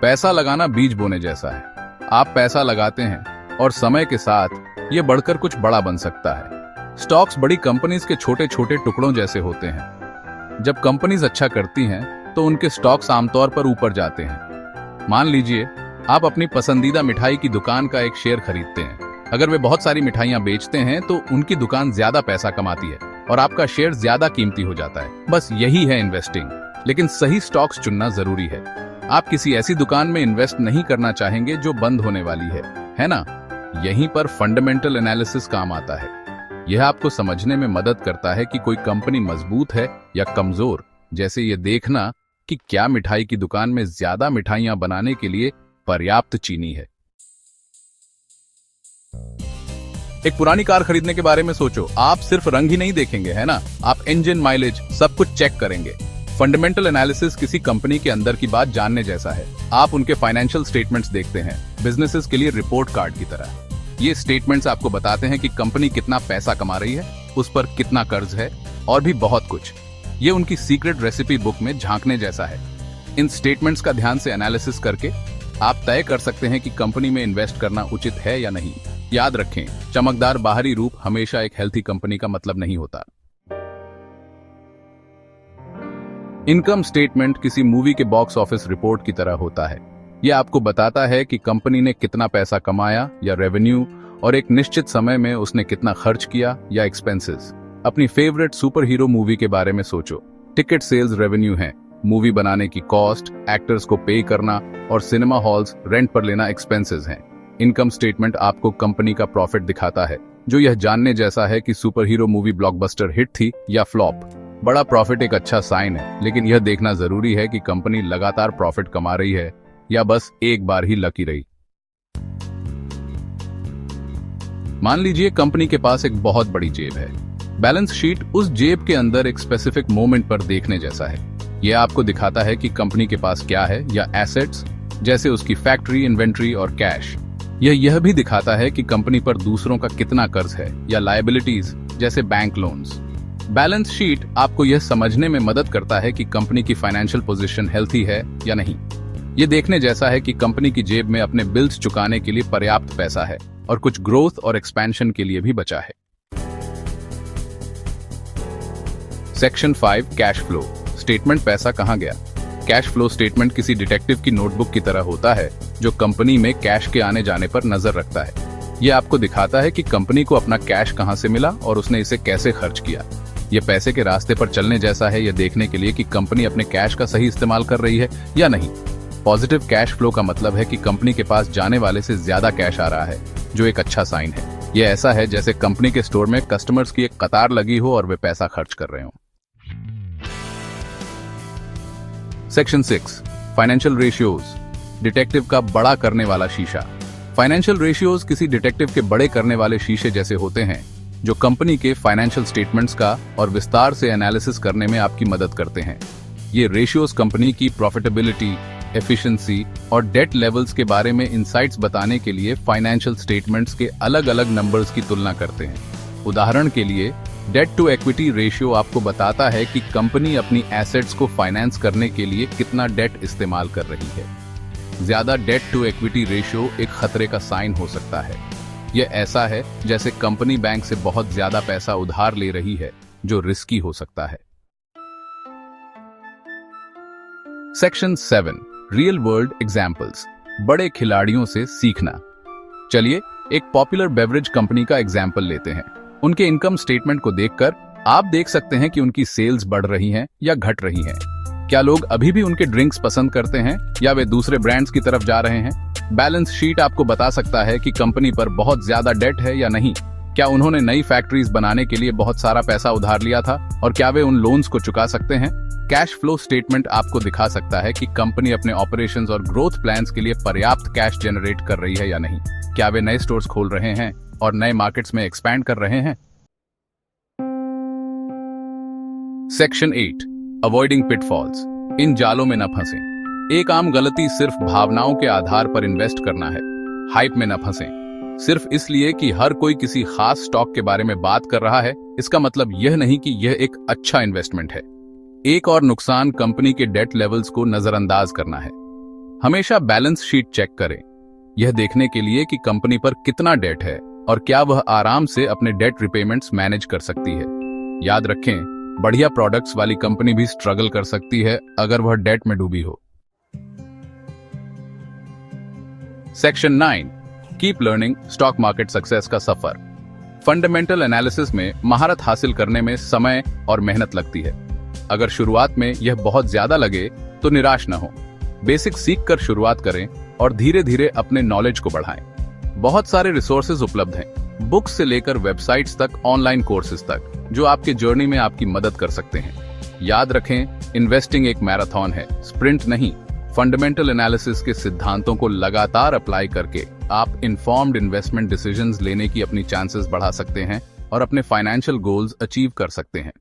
पैसा लगाना बीज बोने जैसा है। आप पैसा लगाते हैं और समय के साथ ये बढ़कर कुछ बड़ा बन सकता है। स्टॉक्स बड़ी कंपनीज के छोटे छोटे टुकड़ों जैसे होते हैं। जब कंपनीज अच्छा करती हैं तो उनके स्टॉक्स आमतौर पर ऊपर जाते हैं। मान लीजिए आप अपनी पसंदीदा मिठाई की दुकान का एक शेयर खरीदते हैं। अगर वे बहुत सारी मिठाइयां बेचते हैं तो उनकी दुकान ज्यादा पैसा कमाती है और आपका शेयर ज्यादा कीमती हो जाता है। बस यही है इन्वेस्टिंग, लेकिन सही स्टॉक्स चुनना जरूरी है। आप किसी ऐसी दुकान में इन्वेस्ट नहीं करना चाहेंगे जो बंद होने वाली है ना? यहीं पर फंडामेंटल एनालिसिस काम आता है। यह आपको समझने में मदद करता है कि कोई कंपनी मजबूत है या कमजोर, जैसे ये देखना कि क्या मिठाई की दुकान में ज्यादा मिठाइयां बनाने के लिए पर्याप्त चीनी है। एक पुरानी कार खरीदने के बारे में सोचो। आप सिर्फ रंग ही नहीं देखेंगे, है ना? आप इंजन, माइलेज, सब कुछ चेक करेंगे। फंडामेंटल एनालिसिस किसी कंपनी के अंदर की बात जानने जैसा है। आप उनके फाइनेंशियल स्टेटमेंट्स देखते हैं, बिजनेसेस के लिए रिपोर्ट कार्ड की तरह। ये स्टेटमेंट्स आपको बताते हैं कि कंपनी कितना पैसा कमा रही है, उस पर कितना कर्ज है और भी बहुत कुछ। ये उनकी सीक्रेट रेसिपी बुक में झांकने जैसा है। इन स्टेटमेंट्स का ध्यान से एनालिसिस करके आप तय कर सकते हैं कि कंपनी में इन्वेस्ट करना उचित है या नहीं। याद रखें, चमकदार बाहरी रूप हमेशा एक हेल्थी कंपनी का मतलब नहीं होता। इनकम स्टेटमेंट किसी मूवी के बॉक्स ऑफिस रिपोर्ट की तरह होता है। यह आपको बताता है कि कंपनी ने कितना पैसा कमाया या रेवेन्यू, और एक निश्चित समय में उसने कितना खर्च किया या एक्सपेंसेस। अपनी फेवरेट सुपर हीरो मूवी के बारे में सोचो। टिकट सेल्स रेवेन्यू है, मूवी बनाने की कॉस्ट, एक्टर्स को पे करना और सिनेमा हॉल्स रेंट पर लेना एक्सपेंसेस हैं। इनकम स्टेटमेंट आपको कंपनी का प्रॉफिट दिखाता है, जो यह जानने जैसा है कि super hero movie blockbuster hit थी या फ्लॉप। बड़ा प्रॉफिट एक अच्छा साइन है, लेकिन यह देखना जरूरी है कि कंपनी लगातार प्रॉफिट कमा रही है या बस एक बार ही लकी रही। मान लीजिए कंपनी के पास एक बहुत बड़ी जेब है। बैलेंस शीट उस जेब के अंदर एक स्पेसिफिक मोमेंट पर देखने जैसा है। यह आपको दिखाता है कि कंपनी के पास क्या है, या एसेट्स जैसे उसकी फैक्ट्री, इन्वेंट्री और कैश। यह भी दिखाता है कि कंपनी पर दूसरों का कितना कर्ज है, या लायबिलिटीज जैसे बैंक लोन्स। बैलेंस शीट आपको यह समझने में मदद करता है कि कंपनी की फाइनेंशियल पोजीशन हेल्थी है या नहीं। यह देखने जैसा है कि कंपनी की जेब में अपने बिल्स चुकाने के लिए पर्याप्त पैसा है और कुछ ग्रोथ और एक्सपेंशन के लिए भी बचा है। Section 5 cash flow statement. पैसा कहां गया? कैश फ्लो स्टेटमेंट किसी डिटेक्टिव की नोटबुक की तरह होता है, जो कंपनी में कैश के आने जाने पर नजर रखता है। यह आपको दिखाता है कि कंपनी को अपना कैश कहां से मिला और उसने इसे कैसे खर्च किया। यह पैसे के रास्ते पर चलने जैसा है, यह देखने के लिए कि कंपनी अपने कैश का सही इस्तेमाल कर रही है या नहीं। पॉजिटिव कैश फ्लो का मतलब है कि कंपनी के पास जाने वाले से ज्यादा कैश आ रहा है, जो एक अच्छा साइन है। यह ऐसा है जैसे कंपनी के स्टोर में कस्टमर्स की एक कतार लगी हो और वे पैसा खर्च कर रहे हो। सेक्शन 6 फाइनेंशियल रेशियोज डिटेक्टिव का बड़ा करने वाला शीशा। फाइनेंशियल रेशियोज किसी डिटेक्टिव के बड़े करने वाले शीशे जैसे होते हैं, जो कंपनी के फाइनेंशियल स्टेटमेंट्स का और विस्तार से एनालिसिस करने में आपकी मदद करते हैं। ये रेशियोज कंपनी की प्रॉफिटेबिलिटी, एफिशिएंसी और डेट लेवल्स के बारे में इंसाइट्स बताने के लिए फाइनेंशियल स्टेटमेंट्स के अलग अलग नंबर्स की तुलना करते हैं। उदाहरण के लिए, डेट टू इक्विटी रेशियो आपको बताता है कि कंपनी अपनी एसेट्स को फाइनेंस करने के लिए कितना डेट इस्तेमाल कर रही है। ज्यादा डेट टू इक्विटी रेशियो एक खतरे का साइन हो सकता है। यह ऐसा है जैसे कंपनी बैंक से बहुत ज्यादा पैसा उधार ले रही है, जो रिस्की हो सकता है। सेक्शन 7 रियल वर्ल्ड एग्जाम्पल्स बड़े खिलाड़ियों से सीखना। चलिए एक पॉपुलर बेवरेज कंपनी का एग्जाम्पल लेते हैं। उनके इनकम स्टेटमेंट को देखकर आप देख सकते हैं कि उनकी सेल्स बढ़ रही हैं या घट रही हैं। क्या लोग अभी भी उनके ड्रिंक्स पसंद करते हैं या वे दूसरे ब्रांड्स की तरफ जा रहे हैं? बैलेंस शीट आपको बता सकता है कि कंपनी पर बहुत ज्यादा डेट है या नहीं। क्या उन्होंने नई फैक्ट्रीज बनाने के लिए बहुत सारा पैसा उधार लिया था और क्या वे उन लोन्स को चुका सकते हैं? कैश फ्लो स्टेटमेंट आपको दिखा सकता है कि कंपनी अपने ऑपरेशंस और ग्रोथ प्लान्स के लिए पर्याप्त कैश जनरेट कर रही है या नहीं। क्या वे नए स्टोर्स खोल रहे हैं और नए मार्केट्स में एक्सपैंड कर रहे हैं? सेक्शन 8 अवॉइडिंग पिटफॉल्स इन जालों में न फंसें। एक आम गलती सिर्फ भावनाओं के आधार पर इन्वेस्ट करना है। हाइप में न फंसें। सिर्फ इसलिए कि हर कोई किसी खास स्टॉक के बारे में बात कर रहा है, इसका मतलब यह नहीं कि यह एक अच्छा इन्वेस्टमेंट है। एक और नुकसान कंपनी के डेट लेवल्स को नजरअंदाज करना है। हमेशा बैलेंस शीट चेक करें, यह देखने के लिए कि कंपनी पर कितना डेट है और क्या वह आराम से अपने डेट रिपेमेंट्स मैनेज कर सकती है। याद रखें, बढ़िया प्रोडक्ट्स वाली कंपनी भी स्ट्रगल कर सकती है अगर वह डेट में डूबी हो। Section 9, keep learning, stock market success का सफर। फंडामेंटल एनालिसिस में महारत हासिल करने में समय और मेहनत लगती है। अगर शुरुआत में यह बहुत ज्यादा लगे तो निराश न हो। बेसिक सीख कर शुरुआत करें और धीरे धीरे अपने नॉलेज को बढ़ाएं। बहुत सारे रिसोर्सेज उपलब्ध हैं, बुक्स से लेकर वेबसाइट्स तक, ऑनलाइन कोर्सेज तक, जो आपके जर्नी में आपकी मदद कर सकते हैं। याद रखें, इन्वेस्टिंग एक मैराथन है, स्प्रिंट नहीं। फंडामेंटल एनालिसिस के सिद्धांतों को लगातार अप्लाई करके आप इन्फॉर्म्ड इन्वेस्टमेंट डिसीजंस लेने की अपनी चांसेस बढ़ा सकते हैं और अपने फाइनेंशियल गोल्स अचीव कर सकते हैं।